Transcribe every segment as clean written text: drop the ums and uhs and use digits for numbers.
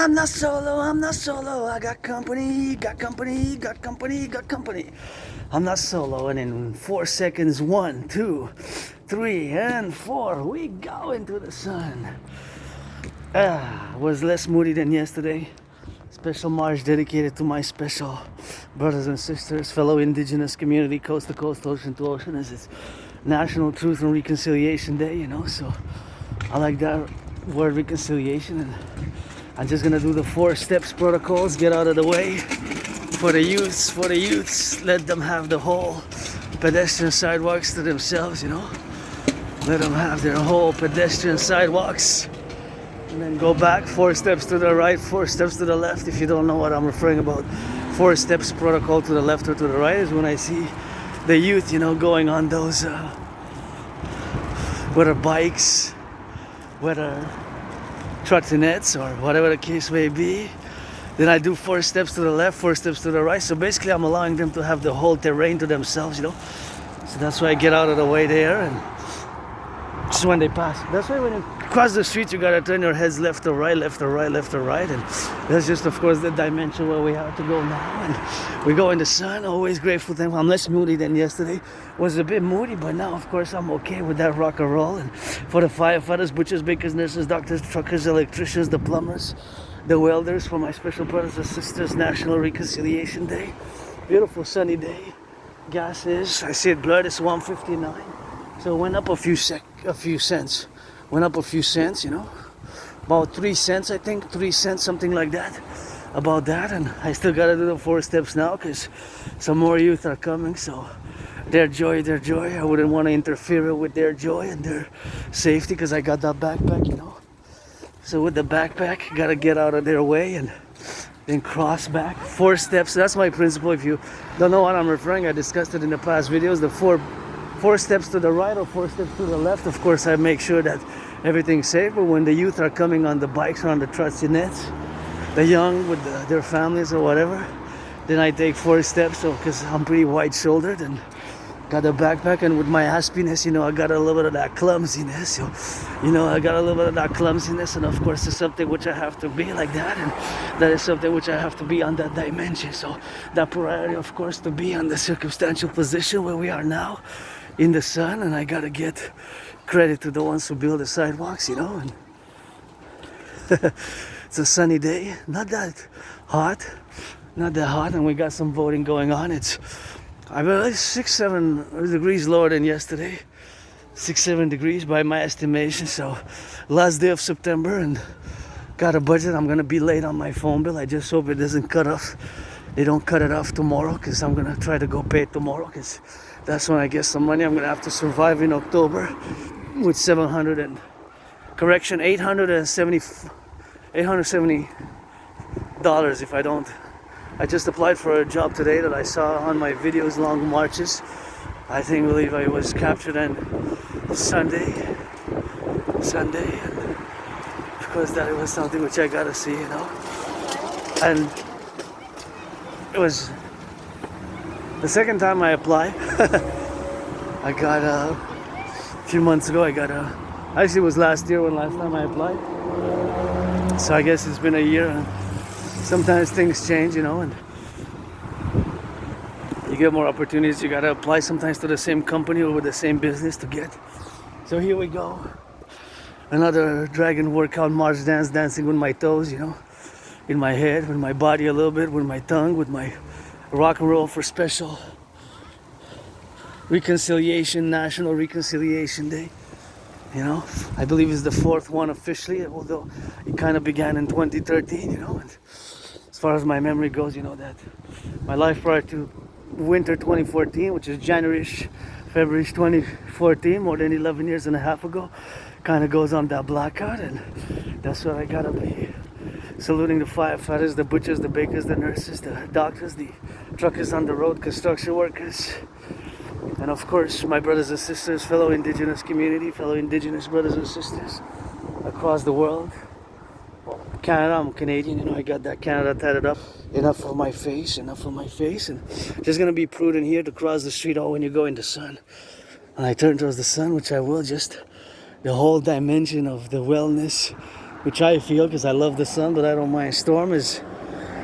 I'm not solo, I'm not solo. I got company, got company, got company, got company. I'm not solo. And in 4 seconds, 1, 2, 3, and 4, we go into the sun. Was less moody than yesterday. Special march dedicated to my special brothers and sisters, fellow indigenous community, coast to coast, ocean to ocean, as it's National Truth and Reconciliation Day, you know, so I like that word, reconciliation, and I'm just gonna do the 4 steps protocols, get out of the way for the youths, let them have the whole pedestrian sidewalks to themselves, you know, let them have their whole pedestrian sidewalks. And then go back 4 steps to the right, 4 steps to the left. If you don't know what I'm referring about, 4 steps protocol to the left or to the right is when I see the youth, you know, going on those, whether bikes, whether trottinettes, or whatever the case may be. Then I do 4 steps to the left, 4 steps to the right. So basically I'm allowing them to have the whole terrain to themselves, you know. So that's why I get out of the way there, and just when they pass. That's why when you cross the street, you gotta turn your heads left or right, left or right, left or right. And that's just, of course, the dimension where we have to go now. And we go in the sun, always grateful. I'm less moody than yesterday. Was a bit moody, but now, of course, I'm okay with that rock and roll. And for the firefighters, butchers, bakers, nurses, doctors, truckers, electricians, the plumbers, the welders, for my special brothers and sisters, National Reconciliation Day. Beautiful sunny day. Gas is, I see it blurred, it's 159. So it went up a few cents. Went up a few cents, you know. About 3 cents, I think. 3 cents, something like that. About that. And I still gotta do the 4 steps now because some more youth are coming. So their joy. I wouldn't want to interfere with their joy and their safety because I got that backpack, you know. So with the backpack, gotta get out of their way and then cross back. 4 steps. That's my principle. If you don't know what I'm referring, I discussed it in the past videos. The four steps to the right or 4 steps to the left. Of course, I make sure that everything's safe. But when the youth are coming on the bikes or on the trottinettes, the young with their families or whatever, then I take 4 steps. So because I'm pretty wide-shouldered and got a backpack, and with my aspiness, you know, I got a little bit of that clumsiness. So, you know, I got a little bit of that clumsiness, and of course, it's something which I have to be like that, and that is something which I have to be on that dimension. So that priority, of course, to be on the circumstantial position where we are now, in the sun, and I gotta get credit to the ones who build the sidewalks, you know. And it's a sunny day, not that hot, and we got some voting going on. It's, I believe, 6-7 degrees lower than yesterday, 6-7 degrees by my estimation. So last day of September, and got a budget. I'm gonna be late on my phone bill. I just hope it doesn't cut off. They don't cut it off tomorrow, because I'm gonna try to go pay it tomorrow, because that's when I get some money. I'm gonna have to survive in October with $870 if I don't. I just applied for a job today that I saw on my videos, long marches. I believe I was captured on Sunday, and of course that it was something which I gotta see, you know. And it was the second time I applied. I got a few months ago. Actually it was last year when last time I applied. So I guess it's been a year, and sometimes things change, you know, and you get more opportunities. You gotta apply sometimes to the same company or with the same business to get. So here we go. Another dragon workout, march dance, dancing with my toes, you know, in my head, with my body a little bit, with my tongue, with my rock and roll for special reconciliation, National Reconciliation Day. You know, I believe it's the 4th one officially, although it kind of began in 2013, you know. And as far as my memory goes, you know, that my life prior to winter 2014, which is January-ish, February 2014, more than 11 years and a half ago, kind of goes on that blackout, and that's what I gotta be. Saluting the firefighters, the butchers, the bakers, the nurses, the doctors, the truckers on the road, construction workers, and of course my brothers and sisters, fellow indigenous community, fellow indigenous brothers and sisters across the world. Canada, I'm Canadian, you know, I got that Canada tatted up. Enough of my face, and just gonna be prudent here to cross the street when you go in the sun. And I turn towards the sun, which I will, just the whole dimension of the wellness, which I feel because I love the sun, but I don't mind. Storm is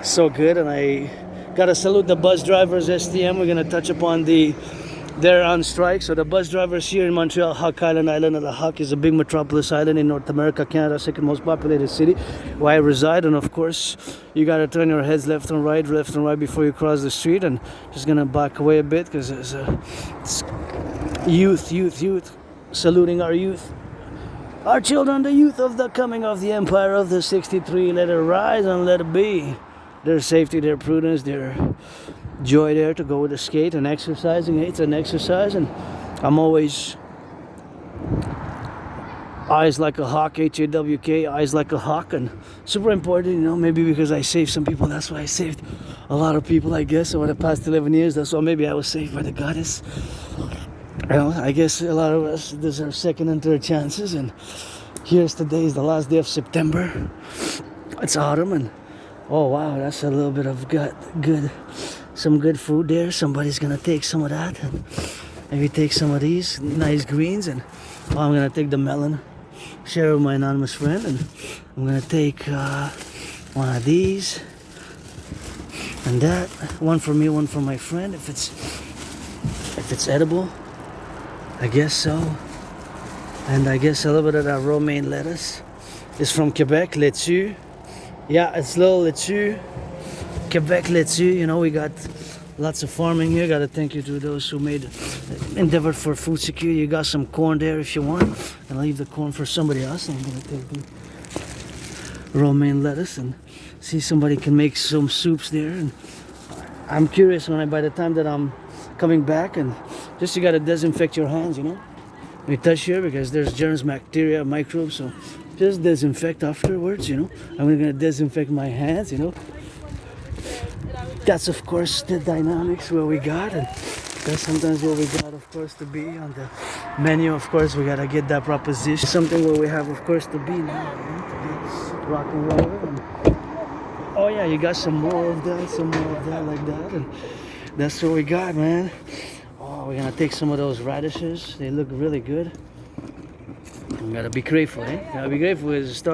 so good, and I gotta salute the bus drivers, STM. We're gonna touch upon they're on strike. So the bus drivers here in Montreal, Huck Island, of the Huck is a big metropolis island in North America, Canada, second most populated city where I reside. And of course, you gotta turn your heads left and right before you cross the street. And just gonna back away a bit because there's youth, saluting our youth. Our children, the youth of the coming of the empire of the 63, let it rise and let it be. Their safety, their prudence, their joy there to go with the skate and exercising. It's an exercise, and I'm always eyes like a hawk, H-A-W-K, eyes like a hawk, and super important, you know, maybe because I saved some people, that's why I saved a lot of people, I guess, over the past 11 years, that's why maybe I was saved by the goddess. You know, I guess a lot of us deserve second and third chances, and here's today is the last day of September. It's autumn, and oh wow, that's a little bit of some good food there. Somebody's gonna take some of that, and maybe take some of these nice greens, and I'm gonna take the melon, share with my anonymous friend, and I'm gonna take one of these and that, one for me, one for my friend, if it's edible, I guess so. And I guess a little bit of that romaine lettuce is from Quebec, laitue. Yeah, it's little laitue, Quebec laitue. You know, we got lots of farming here. Got to thank you to those who made endeavored for food security. You got some corn there if you want, and I'll leave the corn for somebody else. I'm gonna take the romaine lettuce and see somebody can make some soups there. And I'm curious by the time that I'm coming back, and just you got to disinfect your hands. You know, when you touch here because there's germs, bacteria, microbes. So just disinfect afterwards, you know. I'm gonna disinfect my hands, you know. That's of course the dynamics where we got, and that's sometimes where we got, of course, to be on the menu. Of course, we gotta get that proposition, something where we have, of course, to be now, you know, to be rock and roll. And oh yeah, you got some more of that, like that, and that's what we got, man. Oh, we're gonna take some of those radishes. They look really good. You gotta be grateful, eh? You gotta be grateful.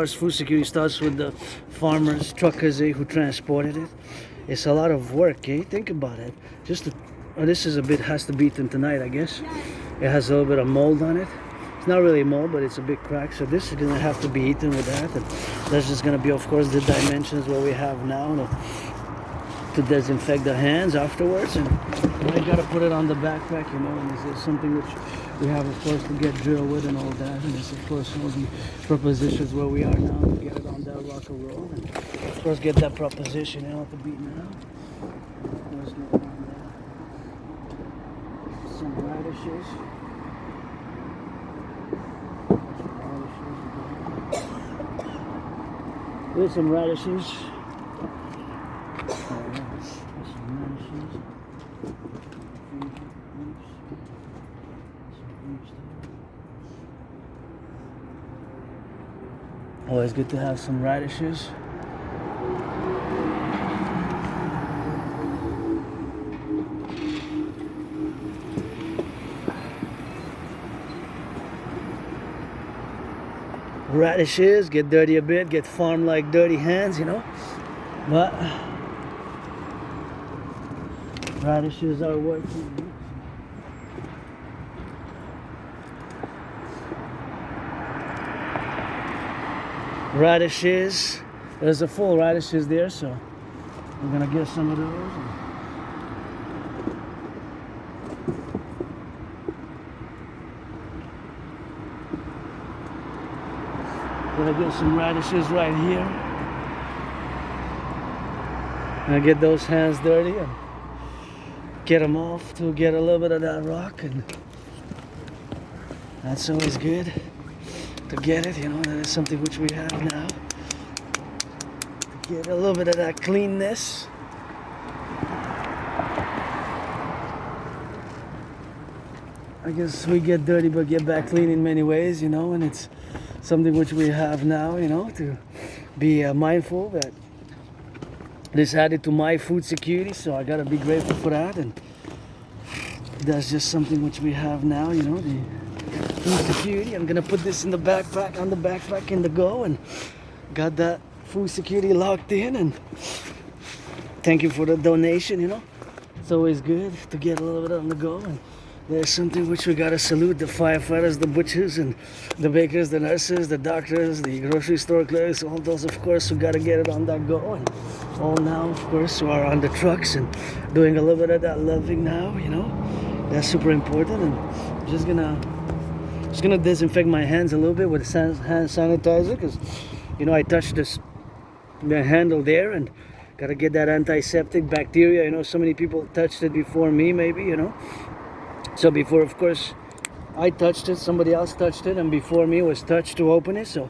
Food security starts with the farmers, truckers, who transported it. It's a lot of work, eh? Think about it. This is has to be eaten tonight, I guess. It has a little bit of mold on it. It's not really mold, but it's a big crack. So this is gonna have to be eaten with that. And that's just gonna be, of course, the dimensions what we have now to disinfect the hands afterwards. And I gotta put it on the backpack, you know. And this is something which we have, of course, to get drilled with and all that. And this, of course, all the propositions where we are now to get it on that rock and roll. And of course, get that proposition out the beat now. Of course, get on there. Some radishes. There's some radishes. Always good to have some radishes. Radishes, get dirty a bit, get farmed like dirty hands, you know. But radishes are working. Radishes, there's a full radishes there, so we're gonna get some of those. Gonna get some radishes right here. Gonna get those hands dirty and get them off to get a little bit of that rock, and that's always good to get it, you know. That is something which we have now, to get a little bit of that cleanness. I guess we get dirty but get back clean in many ways, you know, and it's something which we have now, you know, to be mindful that this added to my food security, so I gotta be grateful for that. And that's just something which we have now, you know, the food security. I'm gonna put this in the backpack, in the go, and got that food security locked in, and thank you for the donation, you know. It's always good to get a little bit on the go, and there's something which we gotta salute: the firefighters, the butchers, and the bakers, the nurses, the doctors, the grocery store clerks, all those, of course, who gotta get it on that go, and all now, of course, who are on the trucks and doing a little bit of that loving now, you know. That's super important. And just gonna disinfect my hands a little bit with hand sanitizer, because, you know, I touched the handle there, and gotta get that antiseptic bacteria. You know, so many people touched it before me, maybe, you know. So before, of course, I touched it, somebody else touched it, and before me was touched to open it. So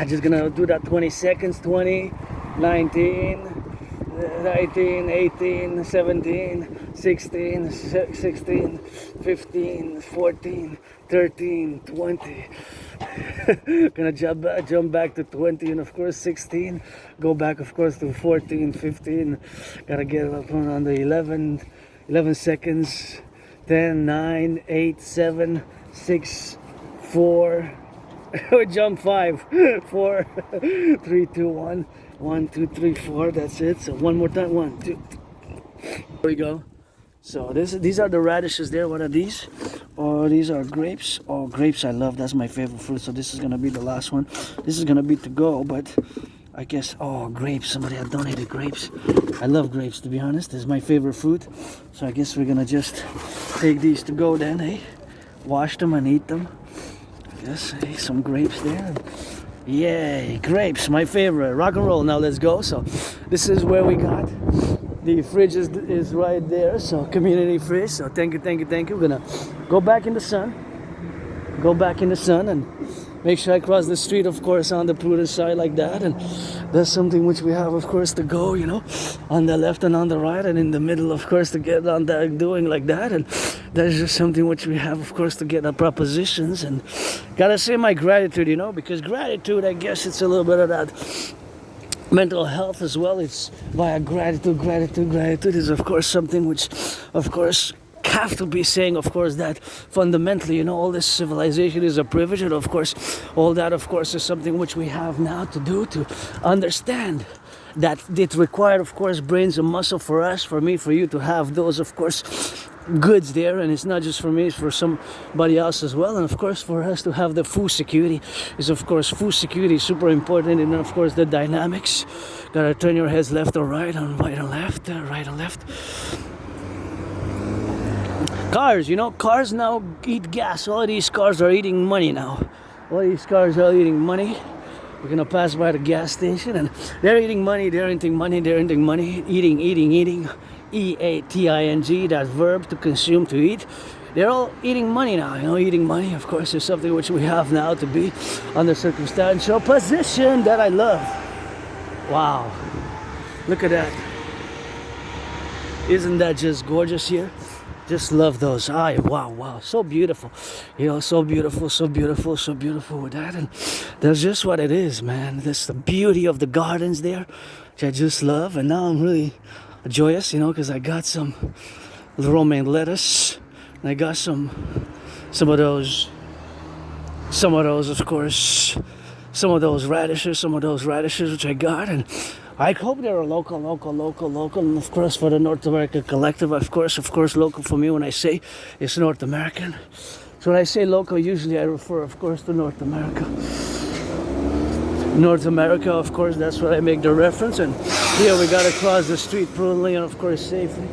just gonna do that 20 seconds. 20, 19, 19, 18, 17, 16, 16, 15, 14, 13, 20. Gonna jump back to 20, and of course 16. Go back, of course, to 14, 15. Gotta get up on the 11 seconds. 10, 9, 8, 7, 6, 4. Jump 5, 4, 3, 2, 1. 1, 2, 3, 4. That's it. So one more time. 1, 2. There we go. So these are the radishes there. What are these? Oh, these are grapes. Oh, grapes I love. That's my favorite fruit. So this is gonna be the last one. This is gonna be to go, but I guess, oh, grapes. Somebody had donated grapes. I love grapes, to be honest. This is my favorite fruit. So I guess we're gonna just take these to go then, hey? Wash them and eat them. Yes, hey, some grapes there. Yay, grapes, my favorite. Rock and roll. Now let's go. So this is where we got. The fridge is right there. So community fridge. So thank you. We're gonna go back in the sun. Go back in the sun and make sure I cross the street, of course, on the prudent side like that. And that's something which we have, of course, to go, you know, on the left and on the right, and in the middle, of course, to get on that doing like that. And that's just something which we have, of course, to get our propositions. And gotta say my gratitude, you know, because gratitude, I guess it's a little bit of that mental health as well. It's via gratitude. Gratitude is, of course, something which, of course, have to be saying, of course, that fundamentally, you know, all this civilization is a privilege, and of course all that, of course, is something which we have now to do, to understand that it required, of course, brains and muscle for us, for me, for you, to have those, of course, goods there. And it's not just for me, it's for somebody else as well. And of course for us to have the food security is, of course, food security is super important. And of course the dynamics, gotta turn your heads left or right, on right and left, right and left. Cars, you know, cars now eat gas. All of these cars are eating money now. All these cars are eating money. We're gonna pass by the gas station, and they're eating money, eating, eating. E-A-T-I-N-G, that verb, to consume, to eat. They're all eating money now, you know. Eating money, of course, is something which we have now to be under circumstantial position that I love. Wow, look at that. Isn't that just gorgeous here? Just love those. Wow, so beautiful. You know, so beautiful with that. And that's just what it is, man. That's the beauty of the gardens there, which I just love. And now I'm really joyous, you know, because I got some romaine lettuce, and I got some of those, of course, some of those radishes which I got. And I hope they're local, and of course for the North American Collective, of course, local for me. When I say it's North American, so when I say local, usually I refer, of course, to North America. North America, of course, that's what I make the reference. And here we gotta cross the street prudently and, of course, safely.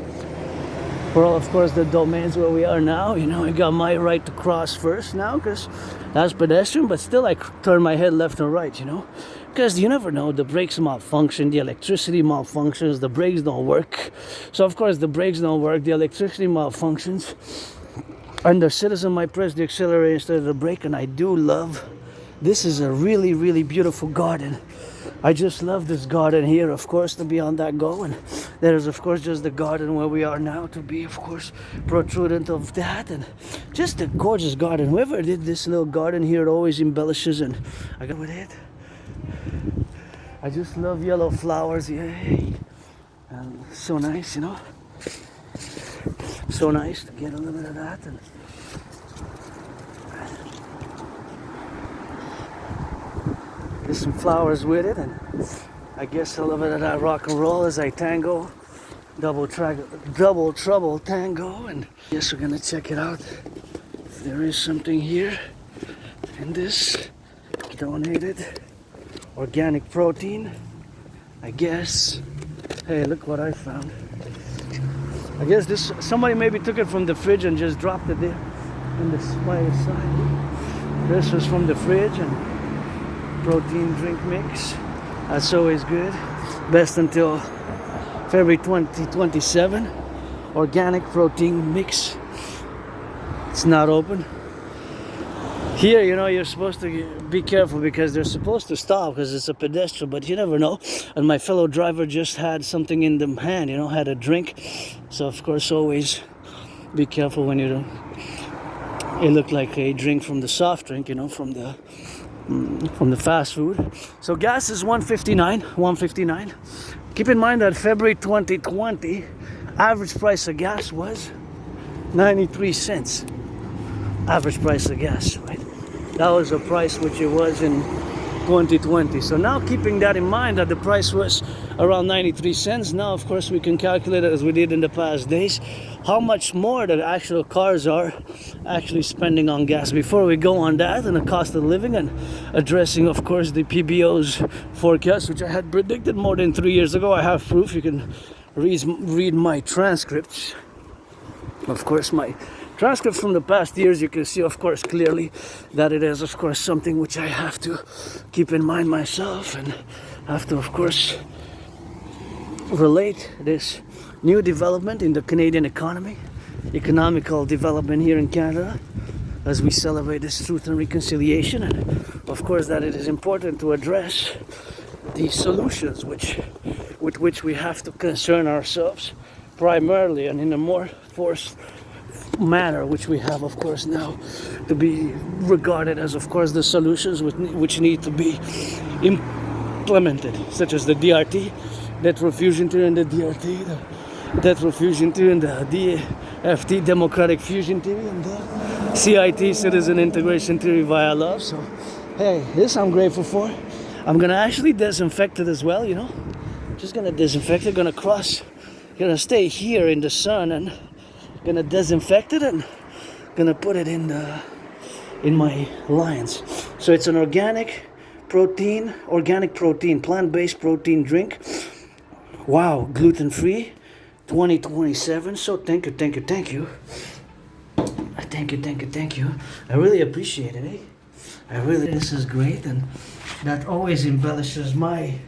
For all, of course, the domains where we are now, you know, I got my right to cross first now, because that's pedestrian, but still I turn my head left and right, you know. Because you never know, the brakes malfunction, the electricity malfunctions, the brakes don't work. So of course the brakes don't work, the electricity malfunctions. Under citizen might press the accelerator instead of the brake, and I do love, this is a really, really beautiful garden. I just love this garden here, of course, to be on that go. And there is, of course, just the garden where we are now, to be, of course, protrudent of that. And just a gorgeous garden. Whoever did this little garden here always embellishes, and I got with it. I just love yellow flowers, yay. And so nice, you know. So nice to get a little bit of that. And Get some flowers with it, and I guess a little bit of that rock and roll as I tango. Double trouble tango, and I guess we're gonna check it out. If there is something here in this donated organic protein, I guess. Hey, look what I found. I guess this somebody maybe took it from the fridge and just dropped it there in the spider side. This was from the fridge, and protein drink mix. That's always good. Best until February 2027. Organic protein mix. It's not open. Here, you know, you're supposed to be careful because they're supposed to stop because it's a pedestrian, but you never know. And my fellow driver just had something in the hand, you know, had a drink. So of course, always be careful when you don't. It looked like a drink from the soft drink, you know, from the fast food. So gas is 159. Keep in mind that February 2020, average price of gas was 93 cents. Average price of gas, right? That was a price which it was in 2020. So now keeping that in mind that the price was around 93 cents, now of course we can calculate it as we did in the past days, how much more the actual cars are actually spending on gas. Before we go on that and the cost of living and addressing of course the PBO's forecast, which I had predicted more than 3 years ago. I have proof. You can read my transcripts. Of course, my transcripts from the past years, you can see of course clearly that it is of course something which I have to keep in mind myself, and have to of course relate this new development in the Canadian economy, economical development here in Canada, as we celebrate this truth and reconciliation, and of course that it is important to address the solutions with which we have to concern ourselves primarily and in a more forced manner, which we have of course now to be regarded as of course the solutions which need to be implemented, such as the DRT, debt fusion theory, and the DRT, the debt fusion theory, and the DFT, democratic fusion theory, and the CIT, citizen integration theory via love. So hey, this I'm grateful for. I'm gonna actually disinfect it as well, you know, just gonna disinfect it, gonna stay here in the sun and gonna disinfect it and gonna put it in my lines. So it's an organic protein, plant-based protein drink. Wow, gluten-free, 2027. So thank you. Thank you. I really appreciate it, eh? This is great, and that always embellishes my.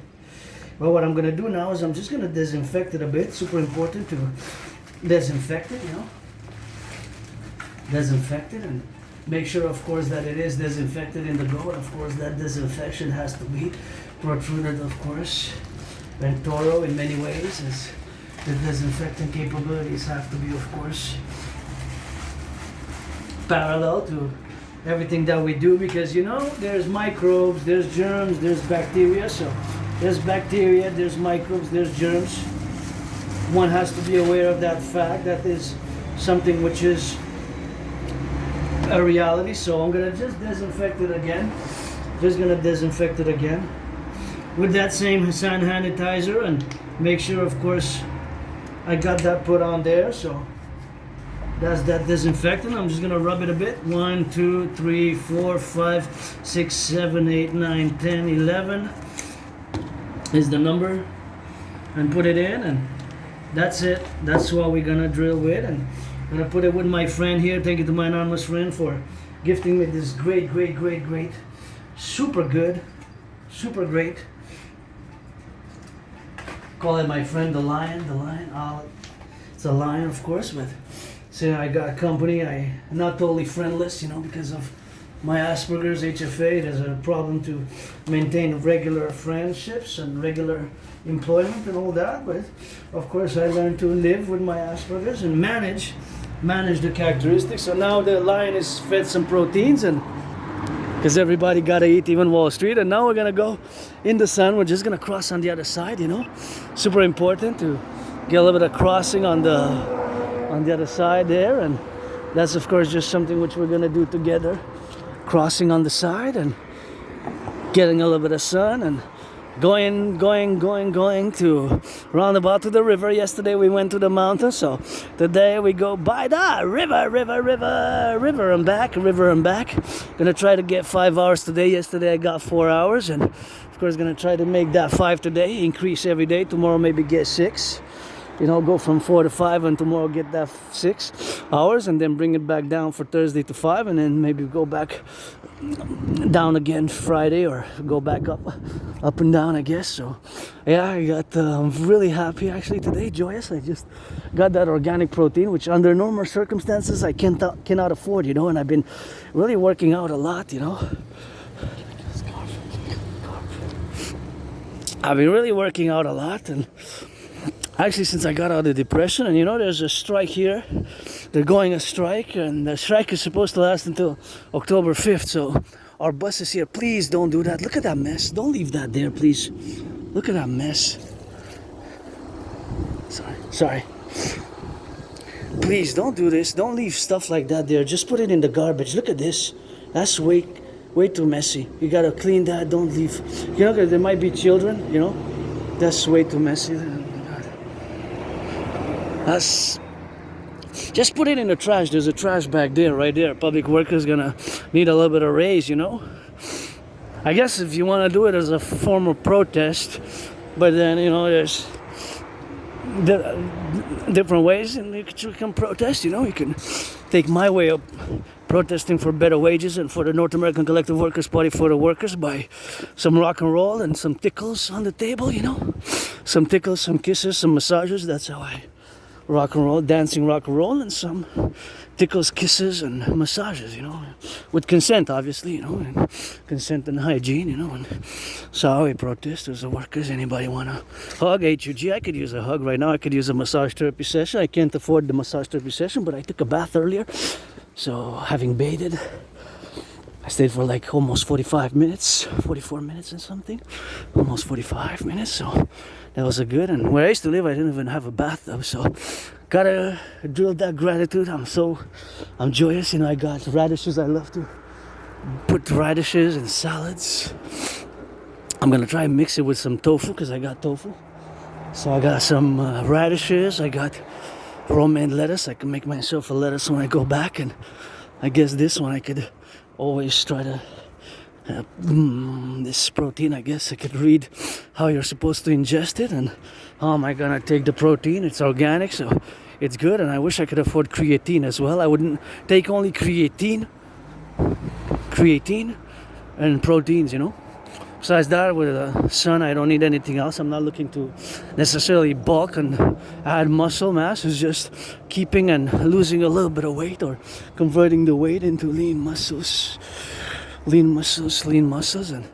Well, what I'm gonna do now is I'm just gonna disinfect it a bit. Super important to disinfect it, you know. Disinfect it and make sure, of course, that it is disinfected in the go. And of course, that disinfection has to be protruded, of course, and thorough in many ways, as the disinfecting capabilities have to be, of course, parallel to everything that we do, because you know there's microbes, there's germs, there's bacteria. So there's bacteria, there's microbes, there's germs. One has to be aware of that fact. That is something which is a reality. So I'm gonna just disinfect it again. With that same hand sanitizer, and make sure, of course, I got that put on there. So that's that disinfectant. I'm just gonna rub it a bit. 1, 2, 3, 4, 5, 6, 7, 8, 9, 10, 11 is the number, and put it in, and that's it. That's what we're gonna drill with, and I'm gonna put it with my friend here. Thank you to my anonymous friend for gifting me this great, super great. Call it my friend the lion. It's a lion, of course, but say I got a company. I'm not totally friendless, you know, because of my Asperger's HFA. There's a problem to maintain regular friendships and regular employment and all that, but of course I learned to live with my Asperger's and manage the characteristics. So now the lion is fed some proteins, and because everybody gotta eat, even Wall Street. And now we're gonna go in the sun. We're just gonna cross on the other side, you know. Super important to get a little bit of crossing on the other side there, and that's of course just something which we're gonna do together, crossing on the side. And getting a little bit of sun and going to roundabout to the river. Yesterday we went to the mountain, so today we go by the river and back. Gonna try to get 5 hours today. Yesterday I got 4 hours, and of course gonna try to make that 5 today, increase every day. Tomorrow maybe get 6, you know, go from 4 to 5, and tomorrow get that 6 hours, and then bring it back down for Thursday to 5, and then maybe go back down again Friday, or go back up and down, I guess. So yeah, I got I'm really happy actually today, joyous. I just got that organic protein, which under normal circumstances I cannot afford, you know, and I've been really working out a lot, you know. I've been really working out a lot, and actually since I got out of depression. And you know, there's a strike here. They're going a strike, and the strike is supposed to last until October 5th. So our bus is here. Please don't do that. Look at that mess. Don't leave that there, please. Look at that mess. Sorry. Please don't do this. Don't leave stuff like that there. Just put it in the garbage. Look at this. That's way too messy. You gotta clean that. Don't leave. You know, there might be children, you know. That's way too messy. That's, just put it in the trash. There's a trash bag there, right there. Public workers gonna need a little bit of raise, you know. I guess if you want to do it as a form of protest, but then, you know, there's different ways, and you can protest, you know. You can take my way of protesting for better wages and for the North American Collective Workers Party for the workers, by some rock and roll and some tickles on the table, you know. Some tickles, some kisses, some massages. That's how I rock and roll, dancing rock and roll, and some tickles, kisses, and massages, you know, with consent, obviously, you know, and consent and hygiene, you know. And so how we protest as the workers. Anybody want a hug? HUG, I could use a hug right now. I could use a massage therapy session. I can't afford the massage therapy session, but I took a bath earlier, so having bathed, I stayed for like almost 45 minutes, 44 minutes and something, almost 45 minutes, so that was a good. And where I used to live, I didn't even have a bathtub, so gotta drill that gratitude. I'm joyous, you know. I got radishes. I love to put radishes in salads. I'm gonna try and mix it with some tofu, because I got tofu. So I got some radishes, I got romaine lettuce. I can make myself a lettuce when I go back, and I guess this one I could always try to this protein, I guess I could read how you're supposed to ingest it, and how am I gonna take the protein. It's organic, so it's good. And I wish I could afford creatine as well. I wouldn't take only creatine and proteins, you know. Besides that, with the sun, I don't need anything else. I'm not looking to necessarily bulk and add muscle mass. It's just keeping and losing a little bit of weight, or converting the weight into lean muscles, and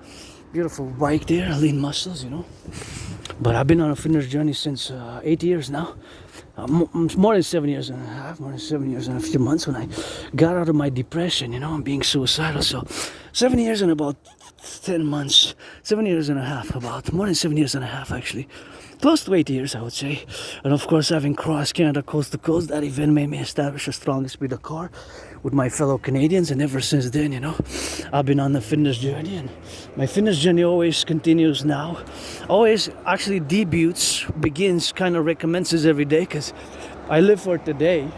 beautiful bike there, lean muscles, you know. But I've been on a fitness journey since 8 years now. More than 7 years and a half, more than 7 years and a few months, when I got out of my depression, you know, and being suicidal. So 7 years and about 10 months, 7 years and a half, about more than 7 years and a half actually. Close to 8 years, I would say. And of course, having crossed Canada coast to coast, that event made me establish a strong speed of car with my fellow Canadians. And ever since then, you know, I've been on the fitness journey, and my fitness journey always continues now. Always actually debuts, begins, kind of recommences every day, because I live for today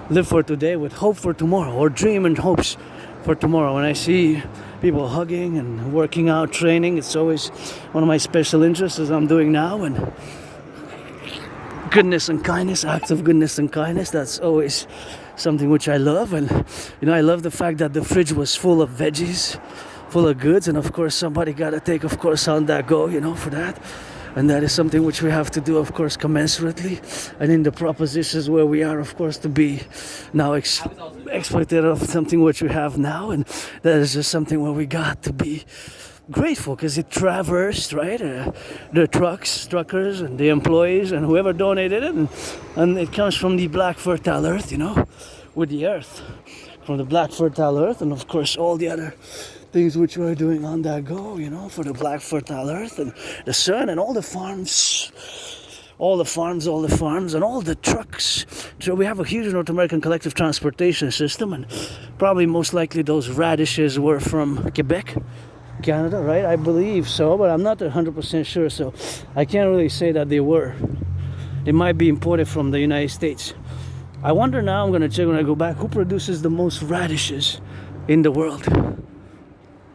with hope for tomorrow, or dream and hopes for tomorrow. When I see people hugging and working out, training, it's always one of my special interests, as I'm doing now. And goodness and kindness, acts of goodness and kindness, that's always something which I love. And you know, I love the fact that the fridge was full of veggies, full of goods, and of course somebody gotta take, of course, on that go, you know, for that. And that is something which we have to do, of course, commensurately. And in the propositions where we are, of course, to be now exploited of something which we have now. And that is just something where we got to be grateful, because it traversed, right, the truckers and the employees and whoever donated it. And it comes from the black fertile earth, you know, with the earth. From the black fertile earth, and of course all the other things which we're doing on that go, you know, for the black fertile earth and the sun and all the farms, and all the trucks. So we have a huge North American collective transportation system, and probably most likely those radishes were from Quebec, Canada, right? I believe so, but I'm not 100% sure, so I can't really say that they were. They might be imported from the United States. I wonder now, I'm gonna check when I go back, who produces the most radishes in the world?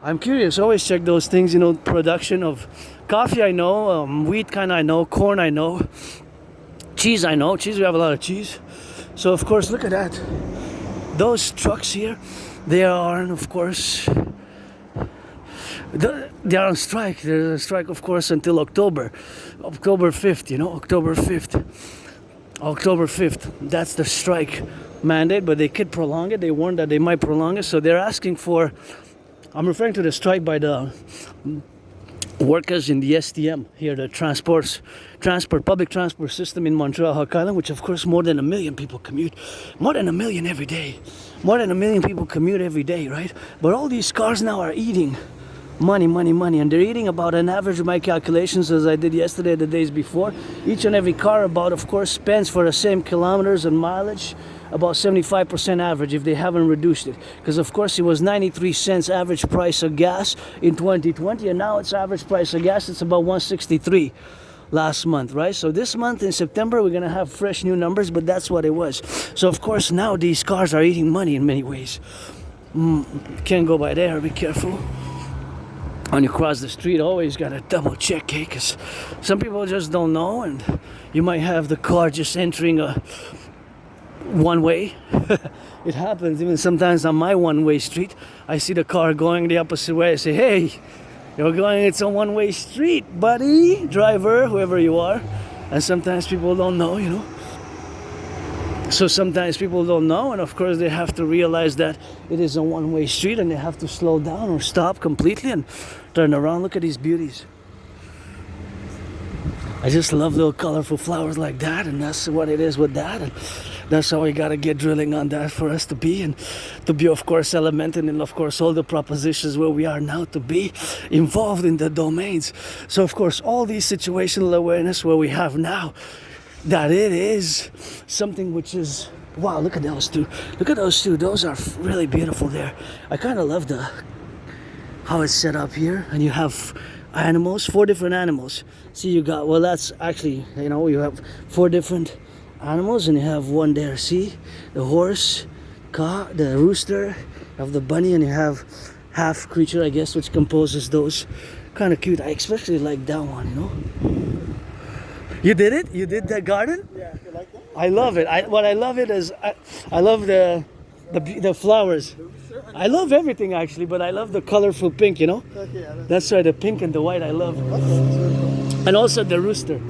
I'm curious, always check those things, you know, production of coffee I know, wheat kind of I know, corn I know, cheese I know, cheese we have a lot of cheese. So of course, look at that. Those trucks here, they are, of course, they are on strike. They're on strike, of course, until October 5th, you know, October 5th. October 5th, that's the strike mandate, but they could prolong it. They warned that they might prolong it, so they're asking for, I'm referring to the strike by the workers in the STM here, the public transport system in Montreal, Hawk Island, which of course more than 1 million people commute. More than 1 million every day. More than 1 million people commute every day, right? But all these cars now are eating money, and they're eating about an average of my calculations, as I did yesterday, the days before. Each and every car about, of course, spends for the same kilometers and mileage about 75% average if they haven't reduced it, because of course it was 93 cents average price of gas in 2020, and now it's average price of gas, it's about 163 last month, right? So this month in September we're gonna have fresh new numbers, but that's what it was. So of course now these cars are eating money in many ways. Can't go by there, be careful. When you cross the street, always gotta double check, okay? Because some people just don't know, and you might have the car just entering a one way. It happens even sometimes on my one-way street. I see the car going the opposite way. I say, hey, it's a one-way street, buddy, driver, whoever you are. And sometimes people don't know, you know. So sometimes people don't know, and of course they have to realize that it is a one-way street, and they have to slow down or stop completely and turn around. Look at these beauties. I just love little colorful flowers like that, and that's what it is with that, and that's how we gotta get drilling on that for us to be, and to be, of course, elemented, and of course all the propositions where we are now to be involved in the domains. So of course all these situational awareness where we have now, that it is something which is, wow, look at those two. Look at those two. Those are really beautiful there. I kind of love how it's set up here. And you have animals, 4 different animals. See, you got, well, that's actually, you know, you have 4 different animals, and you have one there. See, the horse, the rooster, you have the bunny, and you have half creature, I guess, which composes those. Kind of cute. I especially like that one, you know. You did it? You did that garden? Yeah, you like that? I love it. What I love it is I love the flowers. I love everything actually, but I love the colorful pink, you know? Okay, that's right, the pink and the white I love. Okay. And also the rooster.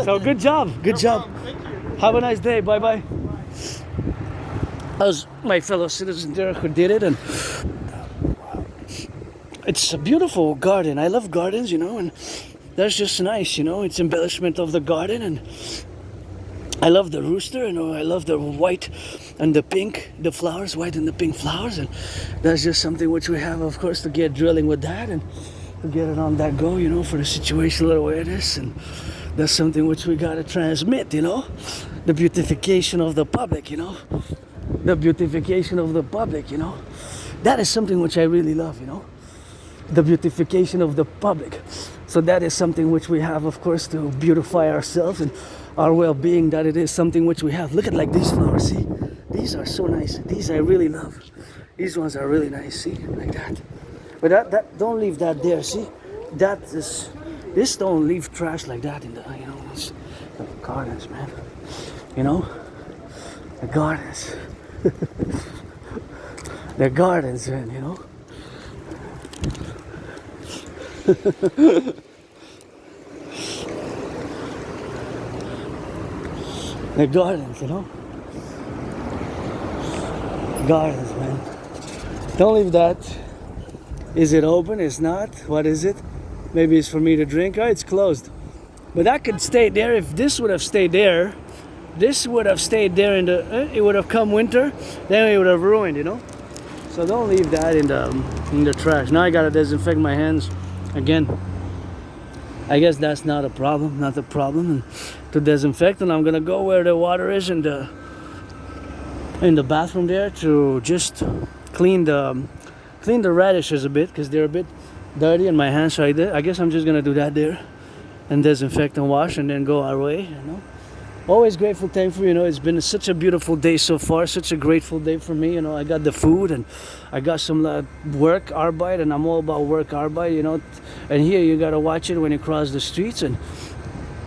So good job. Good job. Thank you. Have a nice day. Bye-bye. That was my fellow citizen there who did it, and it's a beautiful garden. I love gardens, you know, and that's just nice, you know. It's embellishment of the garden, and I love the rooster, you know. I love the white and the pink, the flowers, white and the pink flowers, and that's just something which we have, of course, to get drilling with that and to get it on that go, you know, for the situational awareness, and that's something which we gotta transmit, you know. The beautification of the public, you know. The beautification of the public, you know. That is something which I really love, you know. The beautification of the public. So that is something which we have, of course, to beautify ourselves and our well-being, that it is something which we have. Look at like these flowers, see? These are so nice. These I really love. These ones are really nice, see? Like that. But that don't leave that there, see? That is, this don't leave trash like that in the, you know, the gardens, man. You know? The gardens. The gardens, man, you know? The gardens, you know? Gardens, man. Don't leave that. Is it open? It's not. What is it? Maybe it's for me to drink. Oh, it's closed. But that could stay there. If this would have stayed there, this would have stayed there in the, it would have come winter, then it would have ruined, you know? So don't leave that in the trash. Now I gotta disinfect my hands again. I guess that's not a problem, not a problem. And to disinfect, and I'm gonna go where the water is in the bathroom there to just clean the radishes a bit, because they're a bit dirty and my hands right there. I guess I'm just gonna do that there and disinfect and wash and then go our way, you know. Always grateful, thankful, you know. It's been such a beautiful day so far, such a grateful day for me, you know. I got the food and I got some work, arbeit, and I'm all about work, arbeit, you know. And here you gotta watch it when you cross the streets. And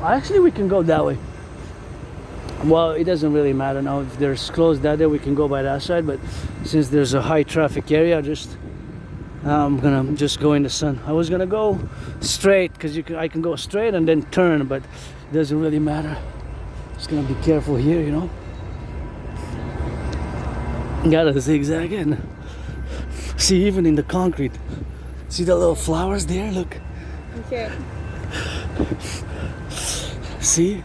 actually we can go that way. Well, it doesn't really matter now. If there's closed that day, we can go by that side, but since there's a high traffic area, I'm gonna just go in the sun. I was gonna go straight because I can go straight and then turn, but it doesn't really matter. Just gonna be careful here, you know. Gotta zigzag in. See, even in the concrete, see the little flowers there? Look. Okay. See?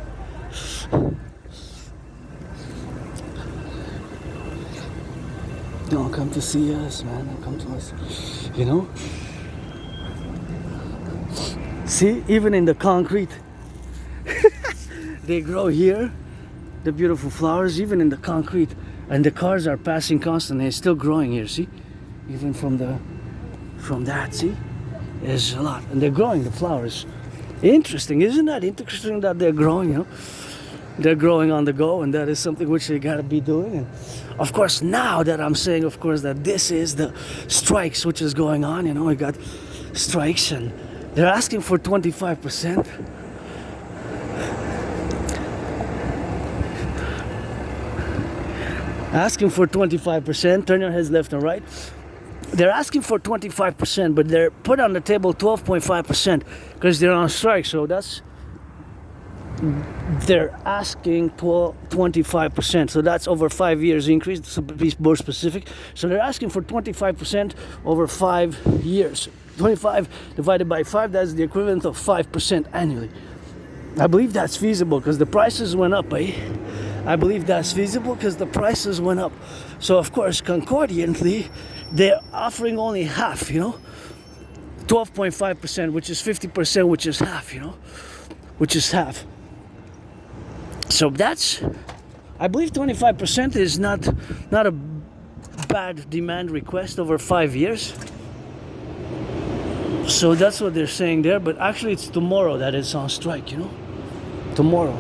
Don't come to see us, man. Don't come to us. You know? See, even in the concrete, they grow here. The beautiful flowers, even in the concrete, and the cars are passing constantly. It's still growing here. See, even from that. See, there's a lot, and they're growing the flowers. Interesting, isn't that interesting that they're growing? You know, they're growing on the go, and that is something which they gotta be doing. And of course, now that I'm saying, of course, that this is the strikes which is going on. You know, we got strikes, and they're asking for 25%. Asking for 25%. Turn your heads left and right. They're asking for 25%, but they're put on the table 12.5% because they're on strike. So they're asking 25%. So that's over 5 years increase, to be more specific. So they're asking for 25% over 5 years. 25 divided by 5, that's the equivalent of 5% annually. I believe that's feasible because the prices went up, eh? I believe that's feasible because the prices went up. So of course, concordiantly, they're offering only half, you know? 12.5%, which is 50%, which is half, you know? Which is half. So that's, I believe 25% is not a bad demand request over 5 years. So that's what they're saying there, but actually it's tomorrow that it's on strike, you know? Tomorrow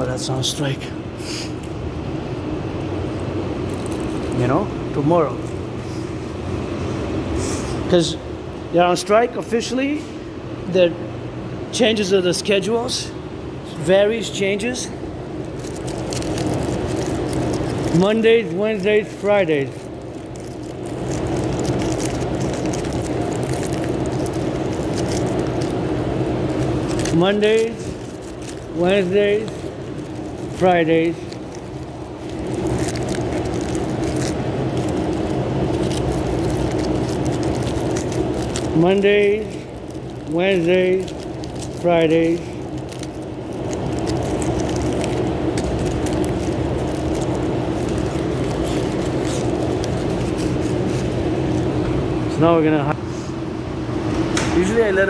that's on strike. You know, tomorrow. Because they're on strike officially. The changes of the schedules, changes. Mondays, Wednesdays, Fridays. Mondays, Wednesdays, Fridays. Mondays, Wednesdays, Fridays. So now we're gonna. Usually I leave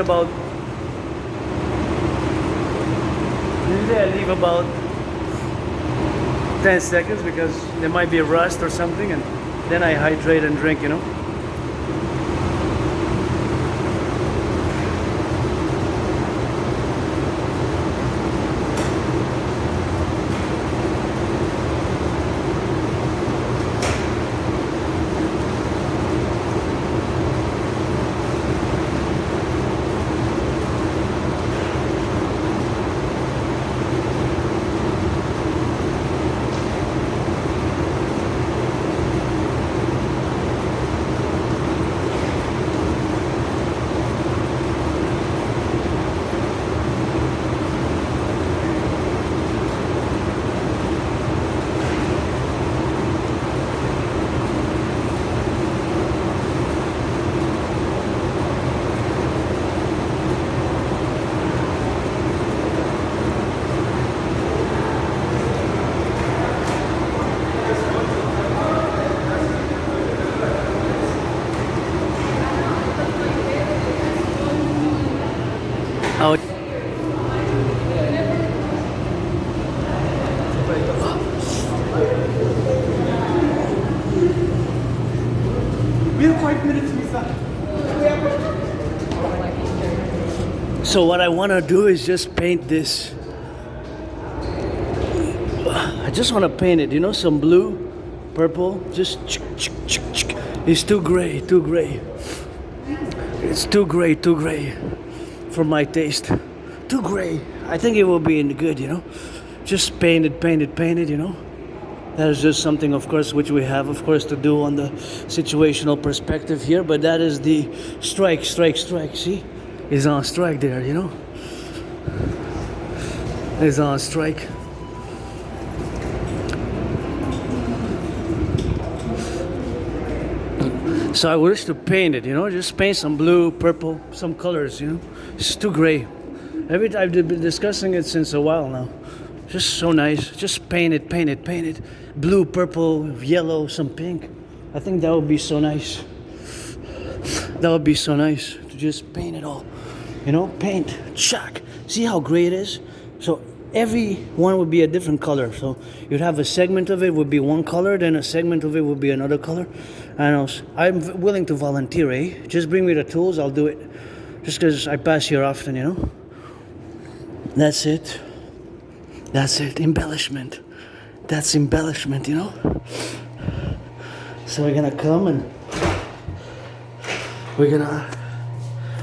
about 10 seconds because there might be a rust or something, and then I hydrate and drink, you know. So what I want to do is just paint this. I just want to paint it, you know, some blue, purple, just it's too gray, too gray. It's too gray for my taste. Too gray. I think it will be good, you know. Just paint it, you know. That is just something, of course, which we have, of course, to do on the situational perspective here. But that is the strike. See? It's on strike there, you know. It's on strike. So I wish to paint it, you know, just paint some blue, purple, some colors, you know. It's too gray. I've been discussing it since a while now. Just so nice. Just paint it. Blue, purple, yellow, some pink. I think that would be so nice. That would be so nice to just paint it all. You know, paint, chuck. See how gray it is? So every one would be a different color. So you'd have a segment of it would be one color, then a segment of it would be another color. I'm willing to volunteer, eh? Just bring me the tools, I'll do it. Just because I pass here often, you know? That's it. Embellishment. That's embellishment, you know? So we're gonna come and we're gonna